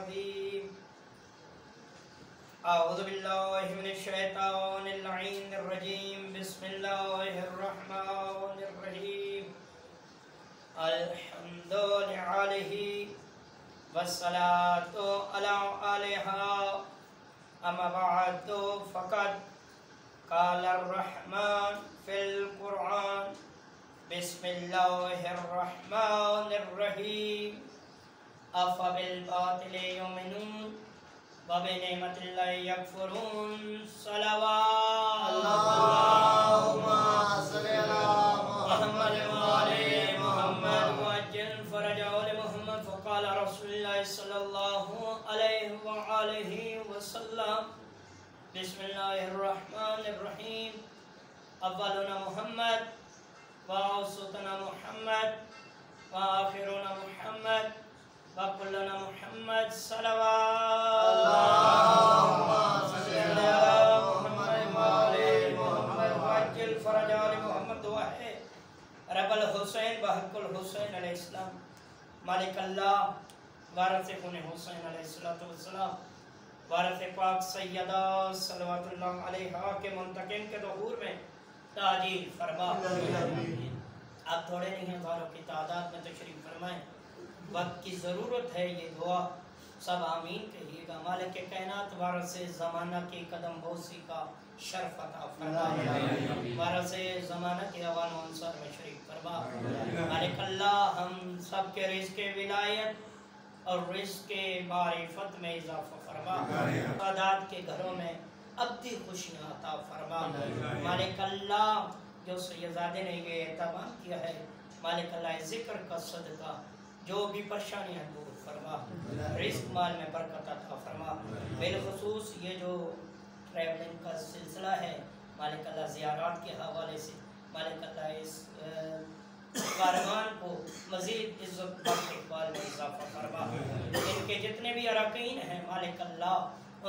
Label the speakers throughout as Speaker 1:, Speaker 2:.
Speaker 1: الرجيم أعوذ بالله من الشيطان اللعين الرجيم بسم الله الرحمن الرحيم الحمد لله والصلاة على آلها أما بعد فقد قال الرحمن في القرآن بسم الله الرحمن الرحيم أفبالباطل يؤمنون وبنعمة الله يكفرون صلوات
Speaker 2: اللهم صل على
Speaker 1: محمد وآل محمد وعجل فرجه لمحمد فقال رسول الله صلى الله عليه وآله وسلم بسم الله الرحمن الرحيم أولنا محمد وأوسطنا محمد وآخرنا محمد وكلنا محمد صلوات
Speaker 2: اللهم صل على
Speaker 1: محمد وآل محمد وعجل فرجه لمحمد وحي رب الحسين بحق الحسين علیہ السلام مالک اللہ وارث خون حسین علیہ السلام وارث پاک سیدہ صلوات اللہ علیہا کے منتقم کے ظہور میں تاجیل فرما۔ آپ تھوڑے نہیں ہیں، ہزاروں کی تعداد میں تشریف فرمائیں، وقت کی ضرورت ہے، یہ دعا سب آمین کہیے گا۔ مالک کائنات وارث زمانہ کی قدم بوسی کا شرف عطا فرما، وارث زمانہ کے اوان و انصار میں شریف فرما۔ مالک اللہ ہم سب کے رزق ولایت اور رزق معرفت میں اضافہ فرما، تعداد کے گھروں میں ابدی خوشیاں عطا فرما۔ مالک اللہ جو سیدزادے نے یہ اہتمام کیا ہے، مالک اللہ ذکر کا صدقہ جو بھی پریشانیاں دور فرما، رزق مال میں برکت عطا فرما۔ بالخصوص یہ جو ٹریولنگ کا سلسلہ ہے، مالک اللہ زیارات کے حوالے سے مالک اللہ اس کاروان کو مزید عزت بخش اقبال میں اضافہ فرما۔ ان کے جتنے بھی اراکین ہیں مالک اللہ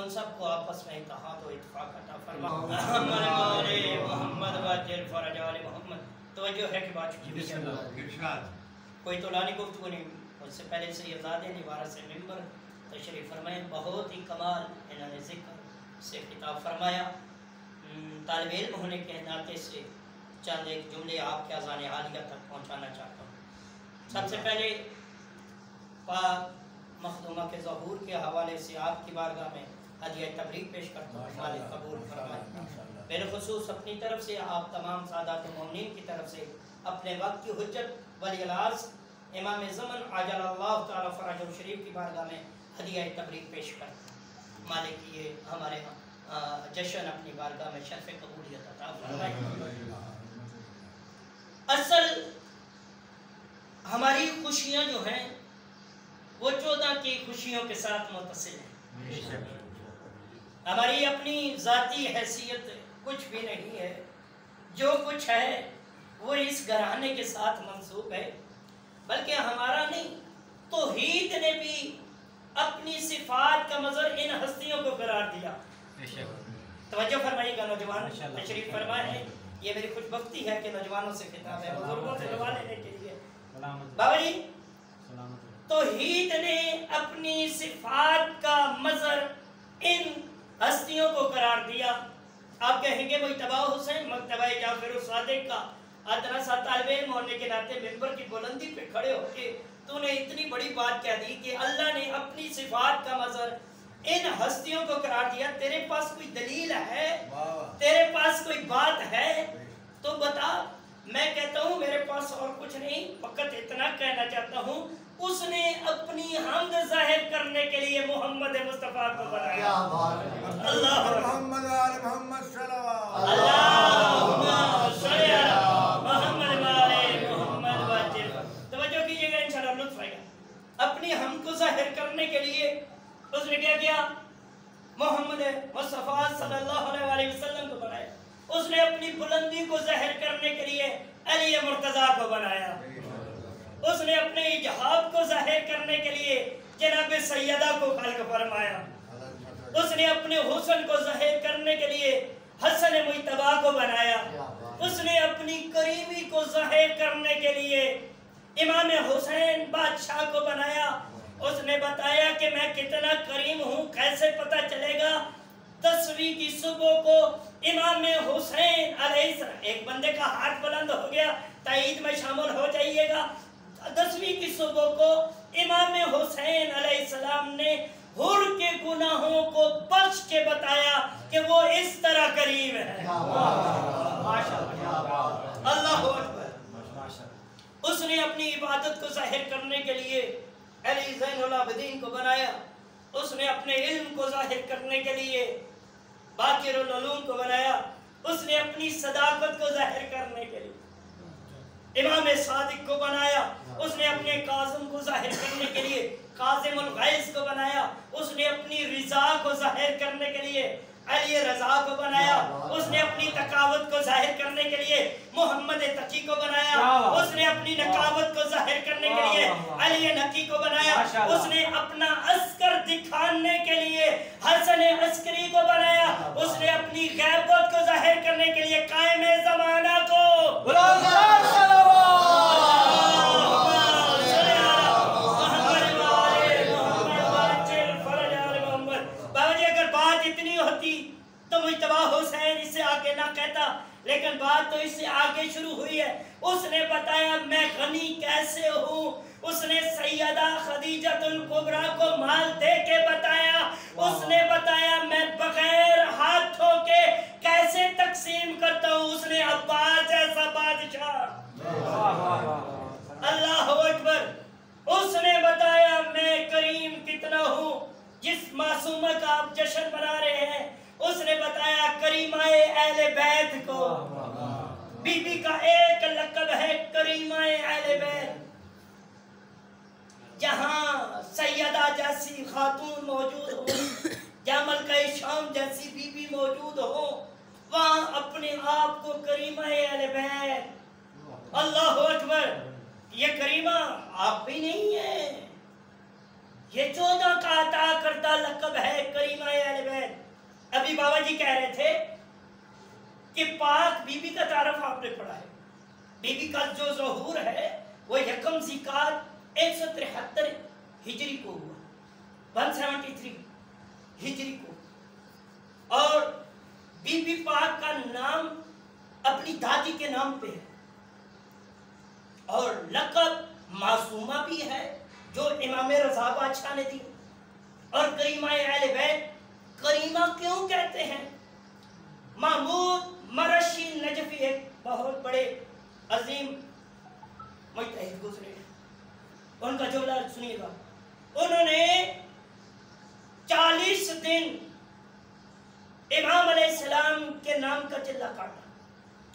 Speaker 1: ان سب کو آپس میں اتحاد و اتفاق عطا فرما۔ محمد وآل محمد وعجل فرج آل محمد۔ توجہ ہے کہ بات کوئی طولانی گفتگو نہیں، اس سے پہلے سے یزادے نے وارث ممبر تشریف فرمائے، بہت ہی کمال انہوں نے ذکر سے خطاب فرمایا۔ طالب علم ہونے کے ناطے سے چند ایک جملے آپ کے اذان عالیہ تک پہنچانا چاہتا ہوں۔ سب سے پہلے پاک مخدومہ کے ظہور کے حوالے سے آپ کی بارگاہ میں ہدیہ تبریک پیش کرتا ہوں، مالک قبول فرمائے۔ بالخصوص اپنی طرف سے آپ تمام سادات مومنین کی طرف سے اپنے وقت کی حجت ولی العصر امام زمن عجل اللہ تعالی فرجہ شریف کی بارگاہ میں ہدیہ تبریک پیش کرتا ہوں۔ مالک یہ ہمارے جشن اپنی بارگاہ میں شرف قبولیت عطا فرمائے۔ اصل ہماری خوشیاں جو ہیں وہ 14 کی خوشیوں کے ساتھ متصل ہیں۔ ہماری اپنی ذاتی حیثیت کچھ بھی نہیں ہے، جو کچھ ہے وہ اس گھرانے کے ساتھ منسوب ہے، بلکہ ہمارا نہیں، توحید نے بھی اپنی صفات کا مظہر ان ہستیوں کو قرار دیا۔ توجہ فرمائیے گا نوجوان، تشریف فرمائے۔ یہ میری خوش بختی ہے کہ نوجوانوں سے خطاب ہے، بزرگوں سے دعا لینے کے لیے۔ بابا جی، توحید نے اپنی صفات کا مظہر ان ہستیوں کو قرار دیا۔ آپ کہیں گے مجتبی حسین مکتبہ جعفر الصادق کا ادنا سا طالب علم ہونے کے ناطے منبر کی بلندی پہ کھڑے ہو کے تو نے اتنی بڑی بات کہہ دی کہ اللہ نے اپنی صفات کا مظہر ان ہستیوں کو قرار دیا۔ تیرے پاس کوئی دلیل ہے؟ تیرے پاس کوئی بات ہے تو بتا۔ میں کہتا ہوں میرے پاس اور کچھ نہیں، فقط اتنا کہنا چاہتا ہوں، اس نے اپنی حمد ظاہر کرنے کے لیے محمد مصطفیٰ کو بنایا۔ اللہ
Speaker 2: محمد آل محمد صلوات
Speaker 1: اللہم صلی علی محمد وآل محمد وعجل۔ توجہ کیجئے گا، انشاءاللہ لطف آئے گا۔ اپنی حمد کو ظاہر کرنے کے لیے اس نے کیا کیا؟ محمد مصطفیٰ صلی اللہ علیہ وسلم کو بنایا۔ اس نے اپنی بلندی کو ظاہر کرنے کے لیے علی مرتضیٰ کو بنایا۔ اس نے اپنے اجہاب کو ظاہر کرنے کے لیے جناب سیدہ کو خلق فرمایا۔ اس نے اپنے حسن کو ظاہر کرنے کے لیے حسن مجتبیٰ کو بنایا۔ اس نے اپنی قریبی کو ظاہر کرنے کے لیے امام حسین بادشاہ کو بنایا۔ اس نے بتایا کہ میں کتنا 10ویں کی صبح کو امام حسین علیہ السلام، ایک بندے کا ہاتھ بلند ہو گیا تائید میں شامل ہو جائیے گا، 10ویں کی صبح کو امام حسین علیہ السلام نے حر کے گناہوں کو بخش کے بتایا کہ وہ اس طرح قریب ہے۔ اللہ اکبر۔ اس نے اپنی عبادت کو ظاہر کرنے کے لیے علی زین العابدین کو بنایا، اس نے اپنے علم کو ظاہر کرنے کے لیے باقر العلوم کو بنایا، اس نے اپنی صداقت کو ظاہر کرنے کے لیے امام صادق کو بنایا، اس نے اپنے کاظم کو ظاہر کرنے کے لیے کاظم الغیظ کو بنایا، اس نے اپنی رضا کو ظاہر کرنے کے لیے علی رضا کو بنایا، اس نے اپنی تقاوت کو ظاہر کرنے کے لیے محمد تقی کو بنایا، اس نے اپنی نقاوت کو ظاہر کرنے کے لیے علی نقی کو بنایا، اس نے اپنا عسکر دکھانے کے لیے حسن عسکری کو بنایا، اس نے اپنی غیبت کو ظاہر کرنے کے لیے قائم زمانہ کو تو مجتبی حسین اس سے آگے نہ کہتا، لیکن بات تو اس سے آگے شروع ہوئی ہے۔ اس نے بتایا میں غنی کیسے ہوں، اس نے سیدہ خدیجۃ الکبریٰ کو مال دے کے بتایا، اس نے بتایا میں بغیر ہاتھوں کے کیسے تقسیم کرتا ہوں، اس نے عباس جیسا بادشاہ، اللہ اکبر، اس نے بتایا میں کریم کتنا ہوں، جس معصومہ کا آپ جشن بنا رہے ہیں اس نے بتایا کریمہ اہل بیت کو، بی بی کا ایک لقب ہے کریمہ اہل بیت، جہاں سیدہ جیسی خاتون موجود ہو، جہاں ملکہ شام جیسی بی بی موجود ہو، وہاں اپنے آپ کو کریمہ اہل بیت، اللہ اکبر۔ یہ کریمہ آپ بھی نہیں ہے، یہ 14 کا عطا کردہ لقب ہے کریمہ اہل بیت۔ ابھی بابا جی کہہ رہے تھے کہ پاک بی بی کا تعارف آپ نے پڑھا ہے، بی بی کا جو ظہور ہے وہ یکم ذیقعدہ 173 ہجری کو ہوا، 173 ہجری کو، اور بی بی پاک کا نام اپنی دادی کے نام پہ ہے، اور لقب معصومہ بھی ہے جو امام رضا بادشاہ نے دی، اور کریمہ اہل بیت کریمہ کیوں کہتے ہیں؟ محمود مرشی نجفی ایک بہت بڑے عظیم مجتہد گزرے، ان کا جملہ سنیے گا، انہوں نے 40 دن امام علیہ السلام کے نام کا چلہ کاٹا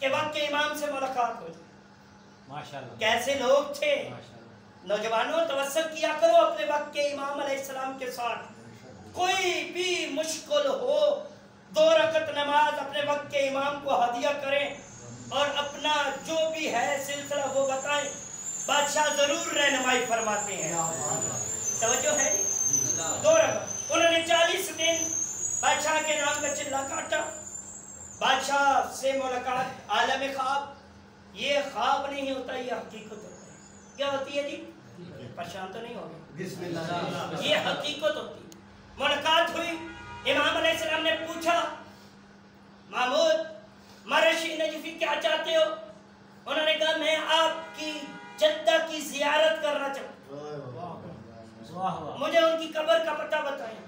Speaker 1: کہ وقت امام سے ملاقات ہو جائے۔ ماشاءاللہ کیسے لوگ تھے، نوجوانوں توسل کیا کرو اپنے وقت کے امام علیہ السلام کے ساتھ، کوئی بھی مشکل ہو 2 رکعت نماز اپنے وقت کے امام کو ہدیہ کریں اور اپنا جو بھی ہے سلسلہ وہ بتائیں، بادشاہ ضرور رہنمائی فرماتے ہیں۔ توجہ ہے 2 رکعت، انہوں نے 40 دن بادشاہ کے نام کا چلہ کاٹا، بادشاہ سے ملاقات، عالم خواب، یہ خواب نہیں ہوتا یہ حقیقت ہوتا ہے۔ کیا ہوتی ہے جی؟ پریشان تو نہیں ہوگا، یہ حقیقت ہوتی ہے۔ ملاقات ہوئی، امام علیہ السلام نے پوچھا محمود مرشی نجفی کیا چاہتے ہو؟ انہوں نے کہا میں آپ کی جدہ کی زیارت کرنا چاہتا ہوں، مجھے ان کی قبر کا پتہ بتائیں۔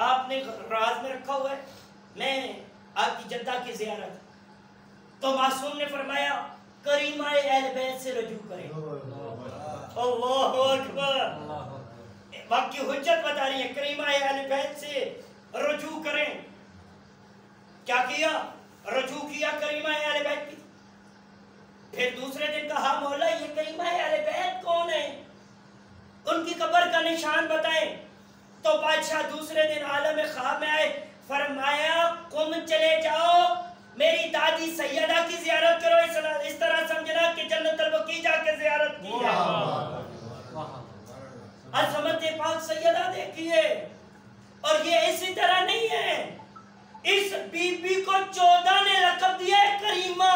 Speaker 1: آپ نے راز میں رکھا ہوا ہے، میں آپ کی جدہ کی زیارت، تو معصوم نے فرمایا کریمہ اہل بیت سے رجوع کریں۔ اللہ اکبر، وقت کی حجت بتا رہی ہے، کریمہ اہل بیت سے رجوع کریں۔ کیا کیا؟ رجوع کیا کریمہ اہل بیت کی۔ پھر دوسرے دن کہا مولا یہ کریمہ اہل بیت کون ہے، ان کی قبر کا نشان بتائیں۔ تو بادشاہ دوسرے دن عالم خواب میں آئے، فرمایا تم چلے جاؤ میری دادی سیدہ کی زیارت کرو، اس طرح سمجھنا کہ جنت البقیع جا کے زیارت کی ہے۔ عظمت پاک سیدہ دیکھیے، اور یہ اسی طرح نہیں ہے، اس بی بی کو 14 نے لقب دیا ہے کریمہ،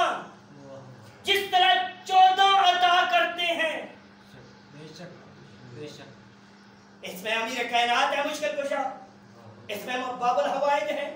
Speaker 1: جس طرح 14 عطا کرتے ہیں۔ اس میں امیر کائنات ہے مشکل کشا، اس میں باب الحوائج ہے،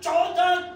Speaker 1: 14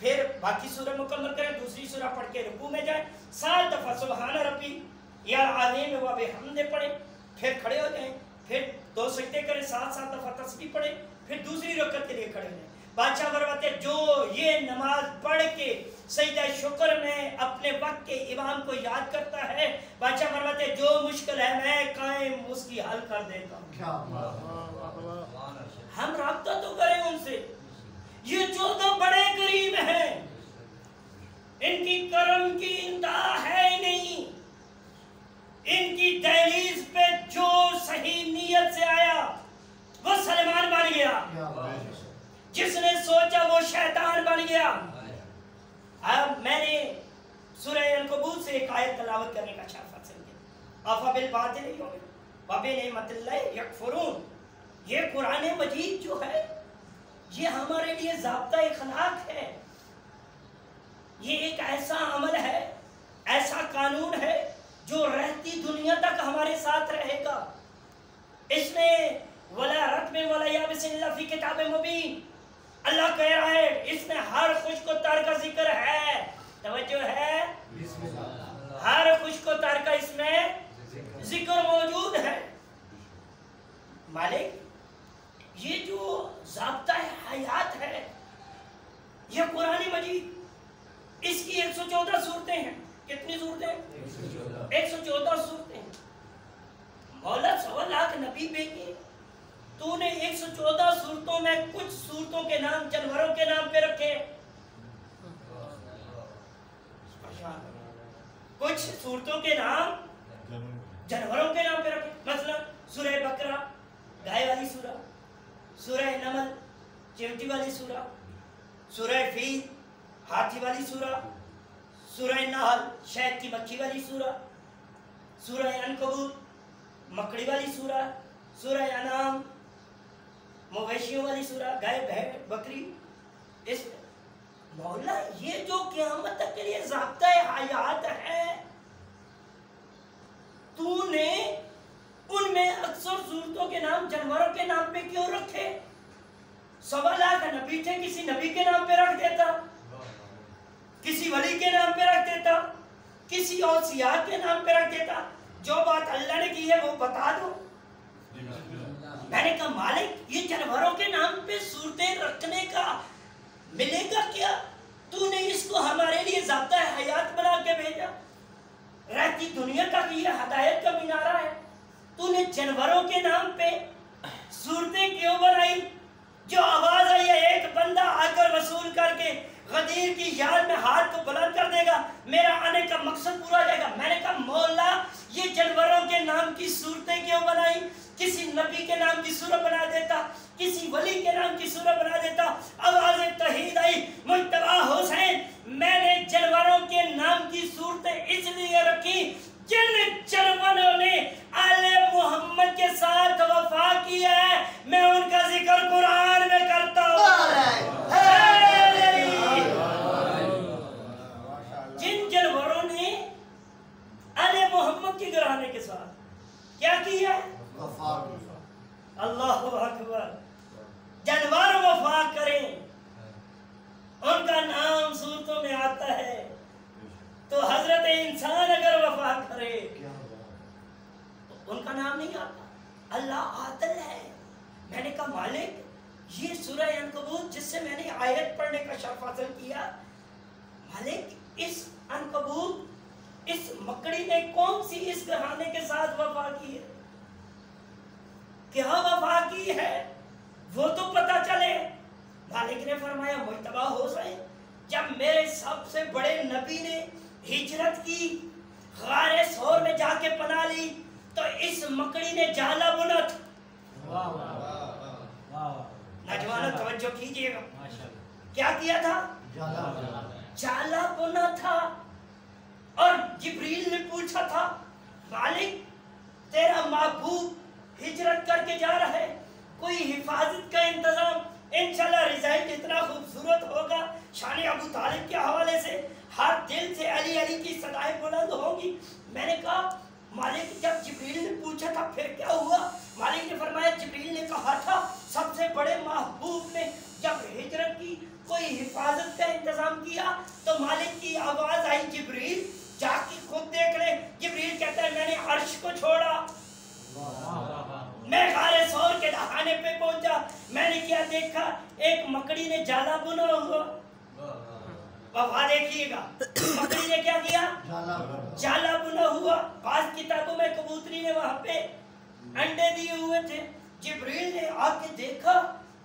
Speaker 1: پھر باقی سورہ مکمل کریں، دوسری سورہ پڑھ کے رکوع میں جائیں، 7 دفعہ سبحان ربی یا العظیم و بحمدہ پڑھیں، پھر کھڑے ہو جائیں، پھر 2 سجدے کریں، 7 دفعہ تسبیح پڑھیں، پھر دوسری رکعت کے لیے کھڑے ہو جائیں۔ بادشاہ فرماتے جو یہ نماز پڑھ کے سجدہ شکر میں اپنے وقت کے امام کو یاد کرتا ہے، بادشاہ فرماتے جو مشکل ہے میں قائم اس کی حل کر دیتا ہوں۔ ہم رابطہ تو کریں ان سے، یہ 14 بڑے کریم ہیں، ان کی کرم کی انتہا ہے ہی نہیں۔ ان کی دہلیز پہ جو صحیح نیت سے آیا وہ سلمان بن گیا، جس نے سوچا وہ شیطان بن گیا۔ اب میں نے سورہ عنکبوت سے ایک آیت تلاوت کرنے کا شرف حاصل کیا، افبالباطل یؤمنون وبنعمت اللہ یکفرون۔ یہ قرآن مجید جو ہے یہ ہمارے لیے ضابطہ اخلاق ہے، یہ ایک ایسا عمل ہے، ایسا قانون ہے جو رہتی دنیا تک ہمارے ساتھ رہے گا۔ اس میں ولا رتب ولا یابس الا فی کتاب مبین، اللہ کہہ رہا ہے اس میں ہر خشک و تر کا ذکر ہے، توجہ ہے، ہر خشک و تر کا اس میں ذکر موجود ہے۔ مالک یہ جو ضابطہ حیات ہے یہ قرآن مجید، اس کی 114 صورتیں ہیں۔ کتنی صورتیں؟ 114 صورتیں۔ مولا 1.25 لاکھ نبی بھیجے، تو نے 114 صورتوں میں کچھ صورتوں کے نام جانوروں کے نام پہ رکھے، کچھ صورتوں کے نام جانوروں کے نام پہ رکھے، مثلا سورہ بقرہ گائے والی سورہ، سورہ نمل چیونٹی والی سورہ، سورہ فیل ہاتھی والی سورہ، سورہ نحل شہد کی مکھی والی سورہ، سورہ عنکبوت مکڑی والی سورہ، سورہ انعام مویشیوں والی سورہ، گائے بھیڑ بکری۔ اس مولا یہ جو قیامت تک کے لیے ضابطہ حیات ہے، تو نے ان میں اکثر صورتوں کے نام جانوروں کے نام پہ کیوں رکھے؟ 1.25 لاکھ نبی تھے، کسی نبی کے نام پہ رکھ دیتا، کسی ولی کے نام پہ رکھ دیتا، کسی اوصیاء کے نام پہ رکھ دیتا، جو بات اللہ نے کی ہے وہ بتا دو۔ میں نے کہا مالک یہ جانوروں کے نام پہ صورتیں رکھنے کا ملے گا کیا؟ تو نے اس کو ہمارے لیے ضابطہ حیات بنا کے بھیجا، رہتی دنیا تک یہ ہدایت کا مینارہ ہے، تو نے جانوروں کے نام پہ صورتیں کیوں بنائی؟ جو آواز آئی ہے ایک بندہ آ کر وصول کر کے غدیر کی یاد میں ہاتھ کو بلند کر دے گا، میرا آنے کا مقصد پورا ہو جائے گا۔ میں نے کہا مولا یہ جانوروں کے نام کی صورتیں کیوں بنائی؟ کسی نبی کے نام کی سورہ بنا دیتا، کسی ولی کے نام کی سورہ بنا دیتا۔ آواز توحید آئی، مجتبی حسین، میں نے جانوروں کے نام کی صورتیں اس لیے رکھی جن جانوروں نے آل محمد کے ساتھ وفا کی ہے، میں ان کا ذکر قرآن میں کرتا ہوں۔ جن جانوروں نے آل محمد کے گھرانے کے ساتھ کیا کیا؟ اللہ اکبر۔ جانور وفا کریں، ان کا نام صورتوں میں آتا ہے، تو حضرت انسان اگر وفا کرے تو ان کا نام نہیں آتا۔ اللہ عادل ہے۔ میں نے کہا مالک یہ سورہ عنکبوت جس سے میں نے آیت پڑھنے کا شرف حاصل کیا، مالک اس عنکبوت اس مکڑی نے کون سی اس گھرانے کے ساتھ وفا کی ہے، کیا وفا کی ہے وہ تو پتا چلے۔ مالک نے فرمایا مجتبی حسین، جب میرے سب سے بڑے نبی نے ہجرت کی، غار ثور میں جا کے پناہ لی، تو اس مکڑی نے جالا بنا تھا۔ نوجوانوں توجہ کیجئے گا، کیا کیا تھا؟ جالا بنا تھا۔ اور جبریل نے پوچھا تھا مالک تیرا محبوب ہجرت کر کے جا رہا ہے، کوئی حفاظت کا انتظام؟ انشاءاللہ رزلٹ اتنا خوبصورت ہوگا، شان ابو طالب کے حوالے سے ہر دل سے علی علی کی صدائیں بلند ہوں گی۔ میں نے کہا مالک جب جبریل نے پوچھا تھا پھر کیا ہوا؟ مالک نے فرمایا جبریل نے کہا تھا سب سے بڑے محبوب نے جب ہجرت کی کوئی حفاظت کا انتظام کیا؟ تو مالک کی آواز آئی جبریل جا کے خود دیکھ لے. جبریل کہتا ہے میں نے عرش کو چھوڑا, میں غار ثور کے دہانے پہ پہنچا, میں نے کیا دیکھا, ایک مکڑی نے جالا بنا ہوا. وفا دیکھیے گا, مکڑی نے کیا کیا؟ جالا بنا ہوا. بعض کتابوں میں کبوتری نے وہاں پہ انڈے دیے ہوئے تھے. جبریل نے آ کے دیکھا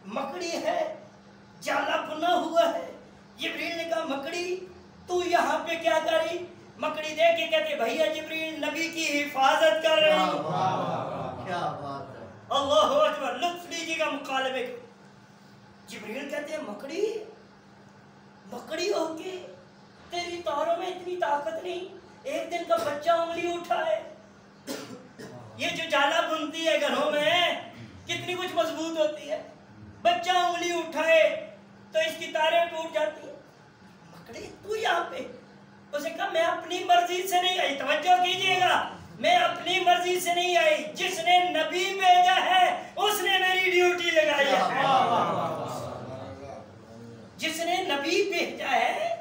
Speaker 1: مکڑی ہے, جالا بنا ہوا ہے. جبریل نے کہا مکڑی تو یہاں پہ کیا کری؟ مکڑی دیکھ کے کہتے بھیا جبریل نبی کی حفاظت کر رہے ہیں.
Speaker 2: کیا بات ہے,
Speaker 1: اللہ اکبر. لطف لیجیے گا مکالمے کا. جبریل کہتے ہیں مکڑی, مکڑی ہو کے تیری تاروں میں اتنی طاقت نہیں, ایک دن کا بچہ انگلی اٹھائے. یہ جو جالا بنتی ہے گھروں میں کتنی کچھ مضبوط ہوتی ہے, بچہ انگلی اٹھائے تو اس کی تاریں ٹوٹ جاتی ہیں. مکڑی تو یہاں پہ, اسے کہا میں اپنی مرضی سے نہیں آئی, توجہ کیجئے گا, میں اپنی مرضی سے نہیں آئی, جس نے نبی بھیجا ہے اس نے میری ڈیوٹی لگائی ہے. جس نے نبی بھیجا ہے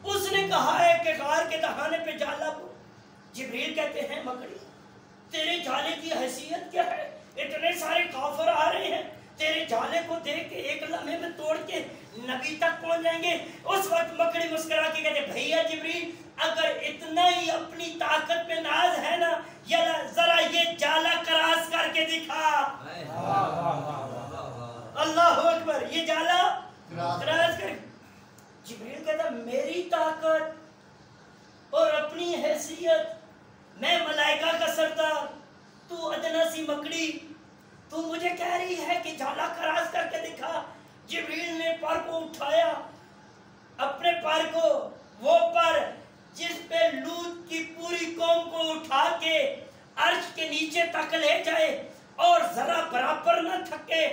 Speaker 1: اس نے کہا ہے کہ غار کے دہانے پہ جالا بو. جبریل کہتے ہیں مکڑی تیرے جالے کی حیثیت کیا ہے, اتنے سارے کافر آ رہے ہیں, تیرے جالے کو دیکھ کے ایک لمحے میں توڑ کے نبی تک پہنچ جائیں گے. اس وقت مکڑی مسکرا کے کہتے بھیا جبریل اگر اتنا ہی اپنی طاقت میں ناز ہے نا, ذرا یہ جالا کراس کر کے دکھا. اللہ اکبر. یہ جالا کراس کر. جبریل کہتا میری طاقت اور اپنی حیثیت, میں ملائکہ کا سردار, تو ادنا سی مکڑی, تو مجھے کہہ رہی ہے کہ جالا کراس کر کے دکھا. جبریل نے پر کو اٹھایا, اپنے پر کو, وہ پر جس پہ لوط کی پوری قوم کو اٹھا کے عرش کے نیچے تک لے جائے اور ذرا برابر نہ تھکے,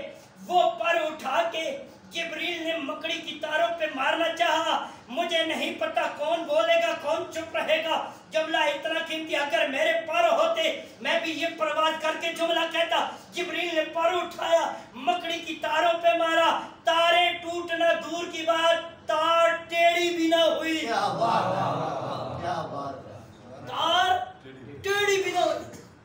Speaker 1: وہ پر اٹھا کے جبریل نے مکڑی کی تاروں پہ مارنا چاہا. مجھے نہیں پتا کون بولے گا کون چپ رہے گا. جملہ اتنا قیمتی, اگر میرے پر ہوتے میں بھی یہ پرواز کر کے جملہ کہتا. جبریل نے پر اٹھایا, مکڑی کی تاروں پہ مارا, تاریں ٹوٹنا دور کی بات, تار ٹیڑھی بھی نہ ہوئی. تار ٹیڑھی بھی نہ ہوئی.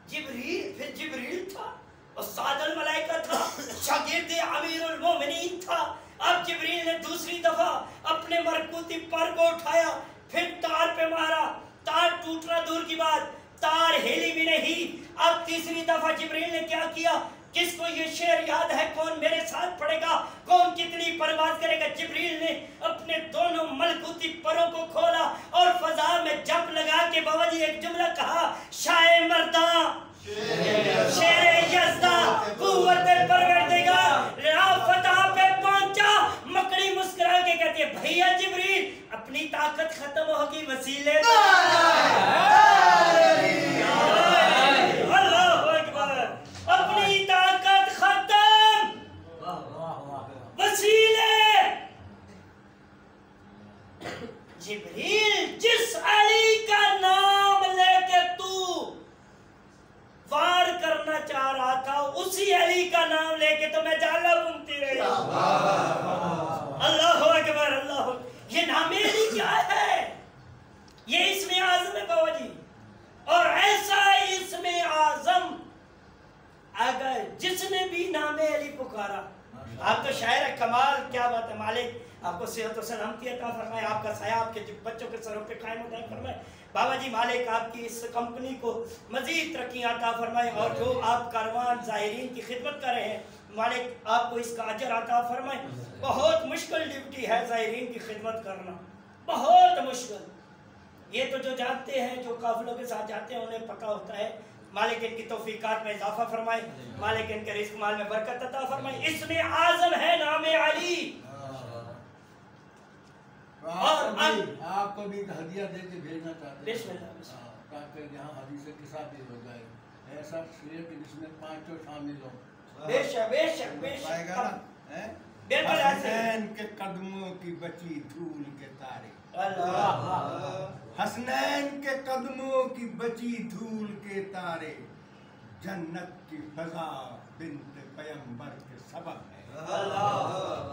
Speaker 1: جبریل پھر جبریل تھا, استاد الملائکہ تھا, شاگرد امیر المومنین تھا. اب جبریل نے دوسری دفعہ اپنے مرکوتی پر کو اٹھایا, پھر تار پہ مارا, تار ٹوٹنا دور کی بات, تار ہلی بھی نہیں. اب تیسری دفعہ جبریل نے کیا کیا؟ کس کو یہ شعر یاد ہے, کون میرے ساتھ پڑھے گا, کون کتنی پرواز کرے گا؟ جبریل نے اپنے دونوں ملکوتی پروں کو کھولا اور فضا میں جب لگا کے بابا جی ایک جملہ کہا, شاہ مرداں شیر یزدہ قوت پروردگار فتح پہ پہنچا. مکڑی مسکرا کے کہتی ہے بھیا جبریل اپنی طاقت ختم ہوگی, وسیلے اللہ اکبر, اپنی طاقت ختم, وسیلے. جبریل جس علی کا نام لے کے تو وار کرنا چاہ رہا تھا, اسی علی کا نام لے کے تو میں جالا بنتی رہی. اللہ اکبر, اللہ اکبر. یہ نام علی کیا ہے؟ یہ اسم اعظم ہے بابا جی, اور ایسا اسم اعظم اگر جس نے بھی نام علی پکارا. آپ تو شاعر ہے, کمال, کیا بات ہے. مالک آپ کو صحت و سلامتی عطا فرمائے, آپ کا سایہ آپ کے بچوں کے سروں پہ قائم عطا فرمائے. بابا جی مالک آپ کی اس کمپنی کو مزید ترقی عطا فرمائے, اور جو آپ کاروان زائرین کی خدمت کر رہے ہیں مالک آپ کو اس کا اجر عطا فرمائے. بہت مشکل ڈیوٹی ہے زائرین کی خدمت کرنا, بہت مشکل. یہ تو جو جانتے ہیں, جو قافلوں کے ساتھ جاتے ہیں انہیں پتہ ہوتا ہے. مالک ان کی توفیقات میں اضافہ فرمائے, مالک ان کے رزق مال میں برکت عطا فرمائے. اس میں اعظم ہے نام علی.
Speaker 2: آپ کو بھی ایک ہدیہ دے کے بھیجنا چاہتے ہیں,
Speaker 1: بسم اللہ,
Speaker 2: تاکہ یہاں حدیث کے ساتھ ہی ہو جائے. ایسا شعر کہ جس میں پانچوں شامل ہوں.
Speaker 1: بے شک بے شک بے شک.
Speaker 2: حسنین کے قدموں کی بچی دھول کے تارے, حسنین کے قدموں کی بچی دھول کے تارے, جنت کی فضا بنت پیمبر کے سبب ہے.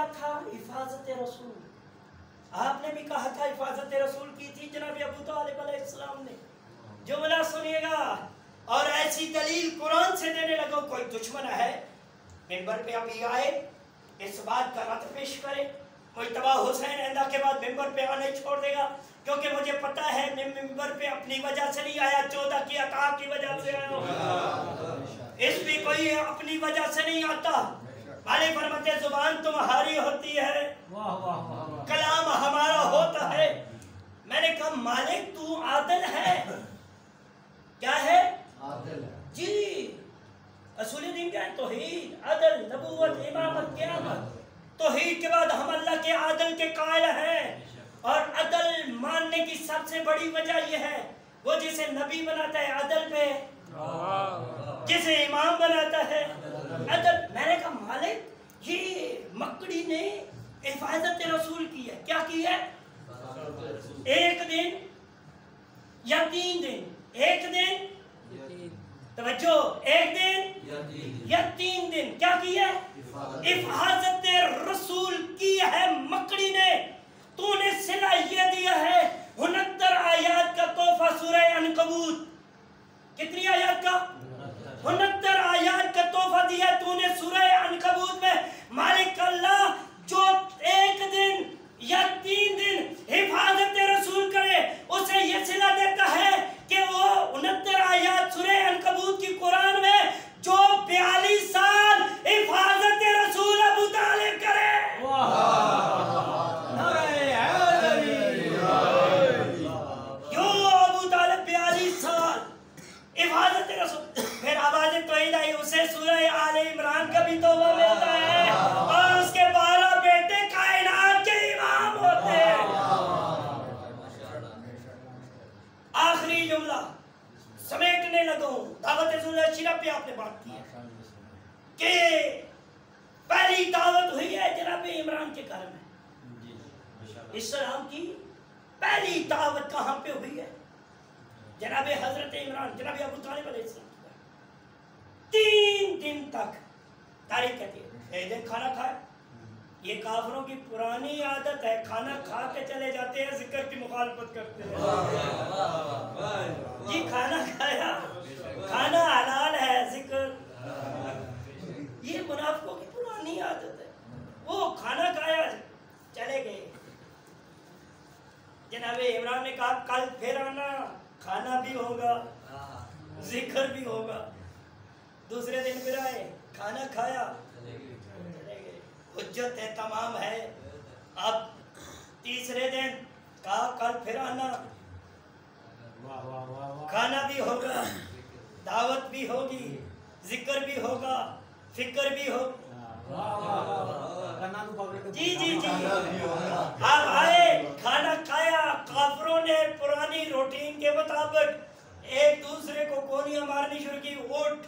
Speaker 1: کیا تھا؟ حفاظت رسول. آپ نے بھی کہا تھا حفاظت رسول کی تھی جناب ابو طالب علیہ السلام نے. جملہ سنیے گا اور ایسی دلیل قرآن سے دینے لگو. کوئی دشمن ہے ممبر پہ ابھی آئے اس بات کا رد پیش کرے. مجتبیٰ حسین آئندہ کے بعد ممبر پہ آنے چھوڑ دے گا، کیونکہ مجھے پتا ہے میں ممبر پہ اپنی وجہ سے نہیں آیا، 14 کی عطا کی وجہ سے آیا ہوں. اس بھی کوئی اپنی وجہ سے نہیں آتا. مالک فرماتے زبان تمہاری ہوتی ہے، کلام ہمارا ہوتا ہے. میں نے کہا مالک تو عادل ہے. کیا ہے؟ عادل جی. اصول دین کیا ہے؟ توحید، عدل، نبوت، امامت، قیامت. توحید کے بعد ہم اللہ کے عادل کے قائل ہیں، اور عدل ماننے کی سب سے بڑی وجہ یہ ہے وہ جسے نبی بناتا ہے عدل پہ، جسے امام بناتا ہے عدل. میں نے کہا مالک یہ مکڑی نے حفاظت رسول کی ہے. کیا کی ہے؟ ایک دن یا 3 دن؟ ایک دن توجہ، ایک دن یا 3 دن کیا کی ہے؟ حفاظت رسول کی ہے مکڑی نے. تو نے صلہ یہ دیا ہے 69 آیات کا تحفہ سورہ عنکبوت. کتنی آیات کا؟ 69 آیات کا تحفہ دیا تو نے سورہ عنکبوت میں. مالک اللہ جو ایک دن یا 3 دن حفاظت رسول کرے اسے یہ صلہ دیتا ہے کہ وہ 69 آیات سورہ عنکبوت کی قرآن میں جو 42 سال حفاظت رسول ابو طالب کرے. ابو طالب 42 سال حفاظت رسول. پھر آواز توحید آئی، اسے سورہ آل عمران کا بھی توبہ ملتا ہے اور اس کے 12 بیٹے کائنات کے امام ہوتے ہیں. آخری جملہ سمیٹنے لگوں. دعوت ذوالفقار شیرہ پہ آپ نے بات کی ہے کہ پہلی دعوت ہوئی ہے جناب عمران کے گھر میں. اسلام کی پہلی دعوت کہاں پہ ہوئی ہے؟ جناب حضرت عمران، جناب ابو طالب علیہ السلام. 3 دن تک تاریخ کہتی ہے ایک دن کھانا کھایا. یہ کافروں کی پرانی عادت ہے، کھانا کھا کے چلے جاتے ہیں، ذکر کی مخالفت کرتے ہیں. جی کھانا کھایا، کھانا حلال ہے، ذکر. یہ منافقوں کی پرانی عادت ہے. وہ کھانا کھایا چلے گئے. جناب عمران نے کہا کل پھر آنا، کھانا بھی ہوگا، ذکر بھی ہوگا. دوسرے دن پھر آئے، کھانا کھایا، چلے گئے. حجت ہے، تمام ہے. اب تیسرے دن کہا کل پھر آنا، کھانا بھی ہوگا، دعوت بھی ہوگی، ذکر بھی ہوگا، فکر بھی ہوگا. جی جی جی. اب آئے، کھانا کھایا. کافروں نے پرانی روٹین کے مطابق ایک دوسرے کو گولیاں مارنی شروع کی. اٹھ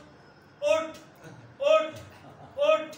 Speaker 1: اٹھ اٹھ اٹھ.